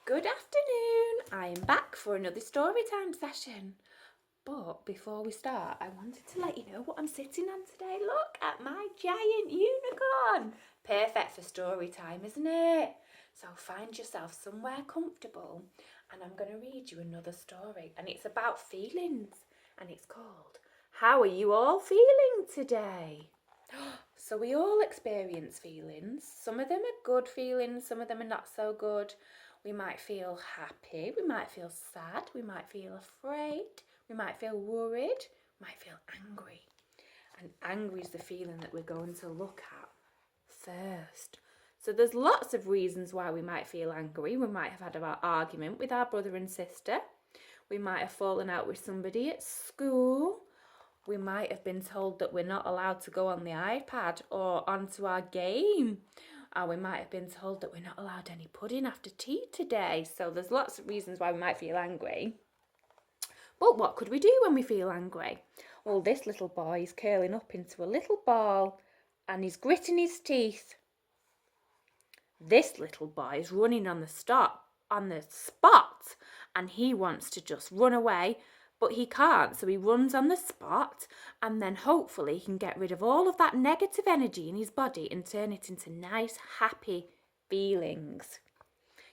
Good afternoon. I am back for another story time session. But before we start, I wanted to let you know what I'm sitting on today. Look at my giant unicorn. Perfect for story time, isn't it? So find yourself somewhere comfortable and I'm going to read you another story. And it's about feelings. And it's called, How Are You All Feeling Today? So we all experience feelings. Some of them are good feelings, some of them are not so good. We might feel happy, we might feel sad, we might feel afraid, we might feel worried, we might feel angry. And angry is the feeling that we're going to look at first. So there's lots of reasons why we might feel angry. We might have had an argument with our brother and sister. We might have fallen out with somebody at school. We might have been told that we're not allowed to go on the iPad or onto our game. Or we might have been told that we're not allowed any pudding after tea today. So there's lots of reasons why we might feel angry. But what could we do when we feel angry? Well, this little boy is curling up into a little ball and he's gritting his teeth. This little boy is running on the spot and he wants to just run away. But he can't, so he runs on the spot and then hopefully he can get rid of all of that negative energy in his body and turn it into nice, happy feelings.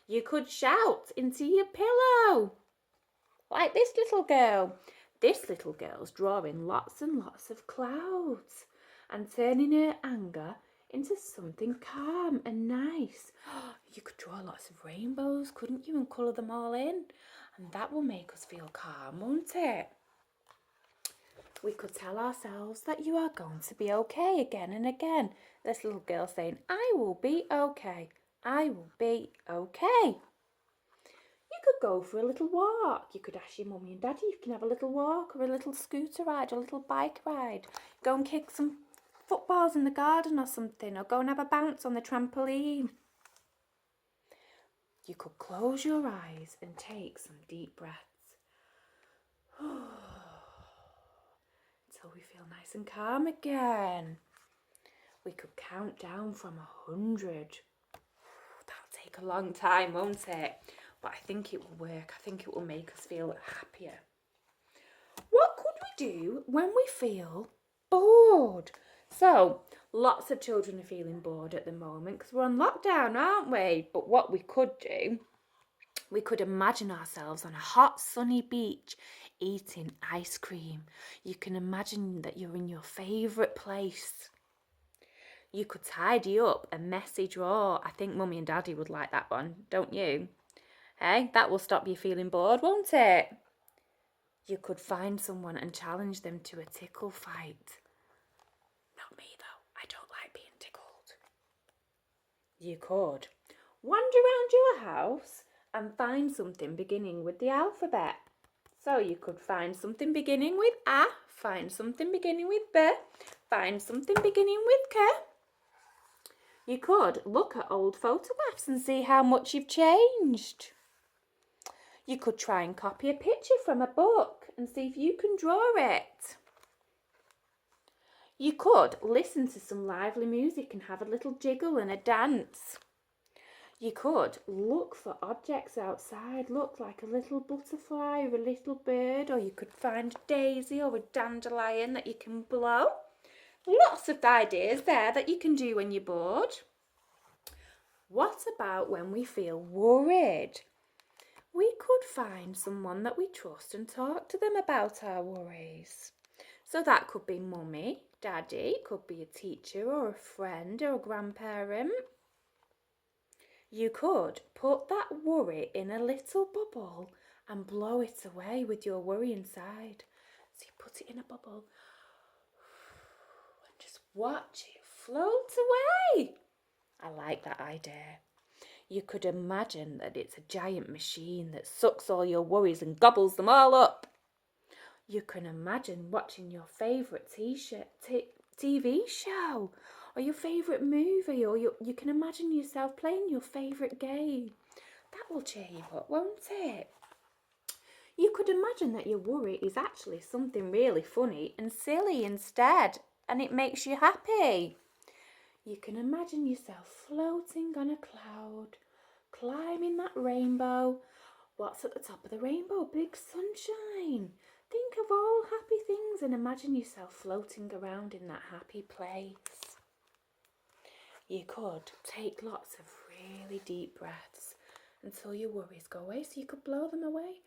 You could shout into your pillow, like this little girl. This little girl's drawing lots and lots of clouds and turning her anger into something calm and nice. You could draw lots of rainbows, couldn't you, and colour them all in? And that will make us feel calm, won't it? We could tell ourselves that you are going to be okay again and again. This little girl saying, I will be okay. I will be okay. You could go for a little walk. You could ask your mummy and daddy, you can have a little walk or a little scooter ride or a little bike ride. Go and kick some footballs in the garden or something, or go and have a bounce on the trampoline. You could close your eyes and take some deep breaths. Until we feel nice and calm again. We could count down from 100. That'll take a long time, won't it? But I think it will work. I think it will make us feel happier. What could we do when we feel bored? So, lots of children are feeling bored at the moment because we're on lockdown, aren't we? But what we could do, we could imagine ourselves on a hot, sunny beach eating ice cream. You can imagine that you're in your favourite place. You could tidy up a messy drawer. I think Mummy and Daddy would like that one, don't you? Hey, that will stop you feeling bored, won't it? You could find someone and challenge them to a tickle fight. Not me though, I don't like being tickled. You could wander around your house and find something beginning with the alphabet. So you could find something beginning with A, find something beginning with B, find something beginning with K. You could look at old photographs and see how much you've changed. You could try and copy a picture from a book and see if you can draw it. You could listen to some lively music and have a little jiggle and a dance. You could look for objects outside, look like a little butterfly or a little bird, or you could find a daisy or a dandelion that you can blow. Lots of ideas there that you can do when you're bored. What about when we feel worried? We could find someone that we trust and talk to them about our worries. So that could be Mummy, Daddy, could be a teacher or a friend or a grandparent. You could put that worry in a little bubble and blow it away with your worry inside. So you put it in a bubble and just watch it float away. I like that idea. You could imagine that it's a giant machine that sucks all your worries and gobbles them all up. You can imagine watching your favourite TV show or your favourite movie, or you can imagine yourself playing your favourite game. That will cheer you up, won't it? You could imagine that your worry is actually something really funny and silly instead, and it makes you happy. You can imagine yourself floating on a cloud, climbing that rainbow. What's at the top of the rainbow? Big sunshine. Think of all happy things and imagine yourself floating around in that happy place. You could take lots of really deep breaths until your worries go away, so you could blow them away.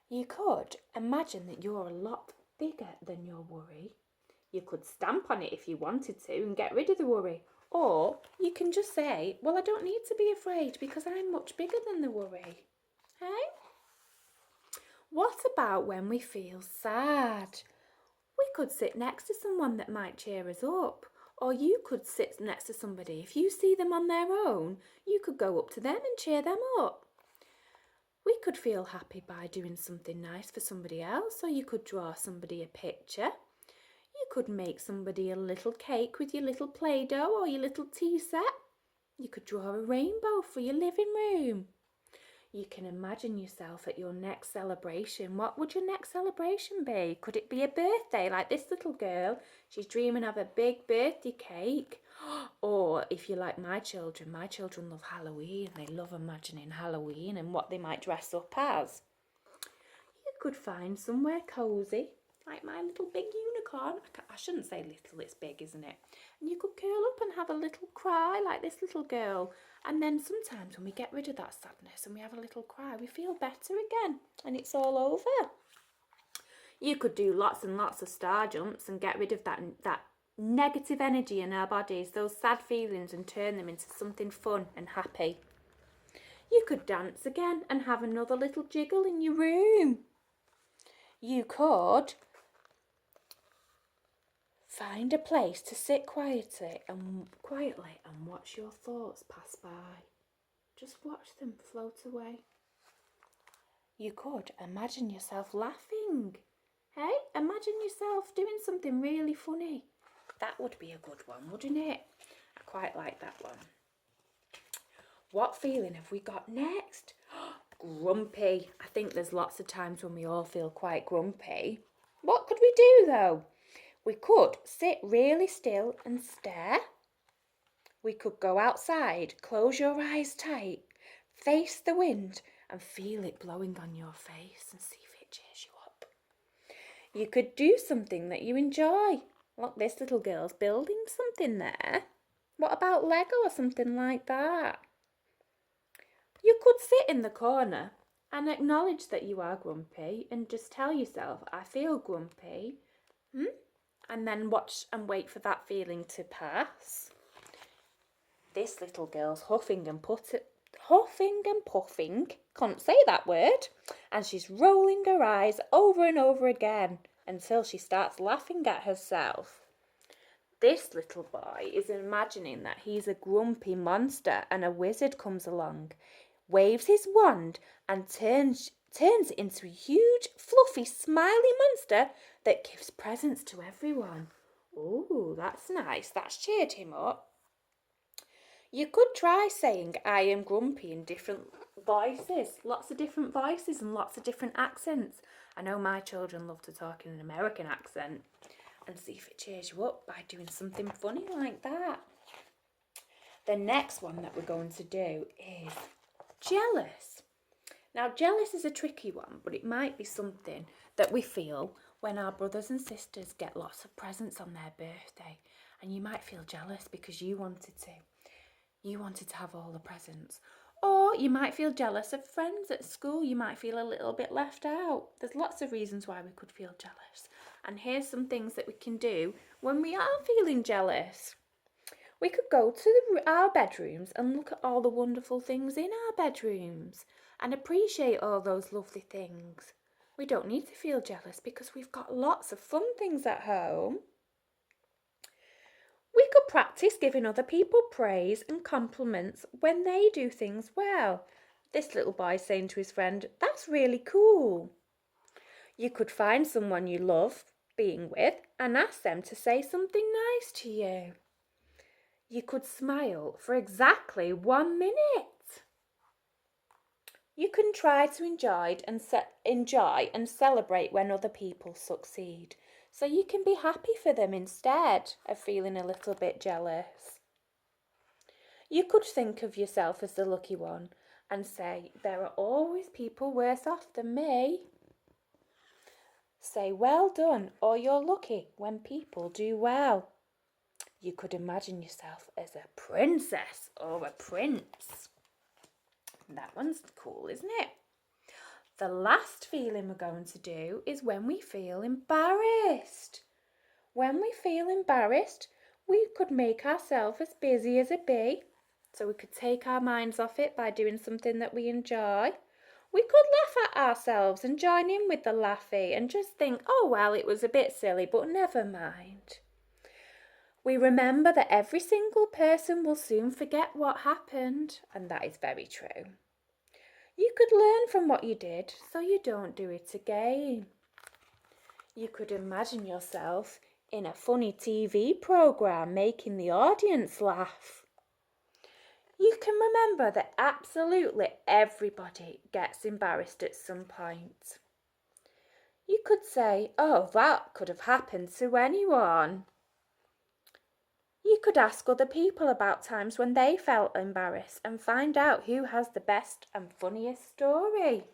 You could imagine that you're a lot bigger than your worry. You could stamp on it if you wanted to and get rid of the worry. Or you can just say, well, I don't need to be afraid because I'm much bigger than the worry. Hey? What about when we feel sad? We could sit next to someone that might cheer us up. Or you could sit next to somebody. If you see them on their own, you could go up to them and cheer them up. We could feel happy by doing something nice for somebody else. Or you could draw somebody a picture. You could make somebody a little cake with your little Play-Doh or your little tea set. You could draw a rainbow for your living room. You can imagine yourself at your next celebration. What would your next celebration be? Could it be a birthday like this little girl? She's dreaming of a big birthday cake. Or if you like my children love Halloween. They love imagining Halloween and what they might dress up as. You could find somewhere cosy, like my little big unicorn. I shouldn't say little, it's big, isn't it? And you could curl up and have a little cry like this little girl. And then sometimes when we get rid of that sadness and we have a little cry, we feel better again and it's all over. You could do lots and lots of star jumps and get rid of that negative energy in our bodies, those sad feelings, and turn them into something fun and happy. You could dance again and have another little jiggle in your room. You could find a place to sit quietly and watch your thoughts pass by. Just watch them float away. You could imagine yourself laughing. Hey, imagine yourself doing something really funny. That would be a good one, wouldn't it? I quite like that one. What feeling have we got next? Grumpy. I think there's lots of times when we all feel quite grumpy. What could we do though? We could sit really still and stare. We could go outside, close your eyes tight, face the wind and feel it blowing on your face and see if it cheers you up. You could do something that you enjoy. Look, this little girl's building something there. What about Lego or something like that? You could sit in the corner and acknowledge that you are grumpy and just tell yourself, I feel grumpy. And then watch and wait for that feeling to pass. This little girl's huffing and puffing, can't say that word, and she's rolling her eyes over and over again until she starts laughing at herself. This little boy is imagining that he's a grumpy monster and a wizard comes along, waves his wand and turns it into a huge, fluffy, smiley monster that gives presents to everyone. Oh, that's nice. That's cheered him up. You could try saying I am grumpy in different voices. Lots of different voices and lots of different accents. I know my children love to talk in an American accent. And see if it cheers you up by doing something funny like that. The next one that we're going to do is jealous. Now, jealous is a tricky one, but it might be something that we feel when our brothers and sisters get lots of presents on their birthday. And you might feel jealous because you wanted to. You wanted to have all the presents. Or you might feel jealous of friends at school. You might feel a little bit left out. There's lots of reasons why we could feel jealous. And here's some things that we can do when we are feeling jealous. We could go to our bedrooms and look at all the wonderful things in our bedrooms and appreciate all those lovely things. We don't need to feel jealous because we've got lots of fun things at home. We could practice giving other people praise and compliments when they do things well. This little boy saying to his friend, that's really cool. You could find someone you love being with and ask them to say something nice to you. You could smile for exactly 1 minute. You can try to enjoy and celebrate when other people succeed. So you can be happy for them instead of feeling a little bit jealous. You could think of yourself as the lucky one and say, there are always people worse off than me. Say well done, or you're lucky when people do well. You could imagine yourself as a princess or a prince. That one's cool, isn't it? The last feeling we're going to do is when we feel embarrassed. When we feel embarrassed, we could make ourselves as busy as a bee. So we could take our minds off it by doing something that we enjoy. We could laugh at ourselves and join in with the laughy and just think, oh well, it was a bit silly, but never mind. We remember that every single person will soon forget what happened, and that is very true. You could learn from what you did so you don't do it again. You could imagine yourself in a funny TV programme making the audience laugh. You can remember that absolutely everybody gets embarrassed at some point. You could say, oh, that could have happened to anyone. You could ask other people about times when they felt embarrassed and find out who has the best and funniest story.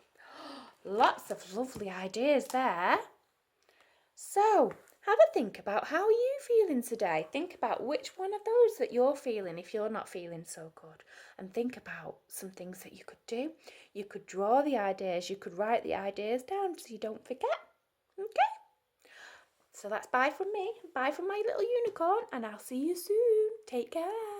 Lots of lovely ideas there. So, have a think about how are you feeling today. Think about which one of those that you're feeling if you're not feeling so good. And think about some things that you could do. You could draw the ideas. You could write the ideas down so you don't forget. Okay? So that's bye from me. Bye from my little unicorn. And I'll see you soon. Take care.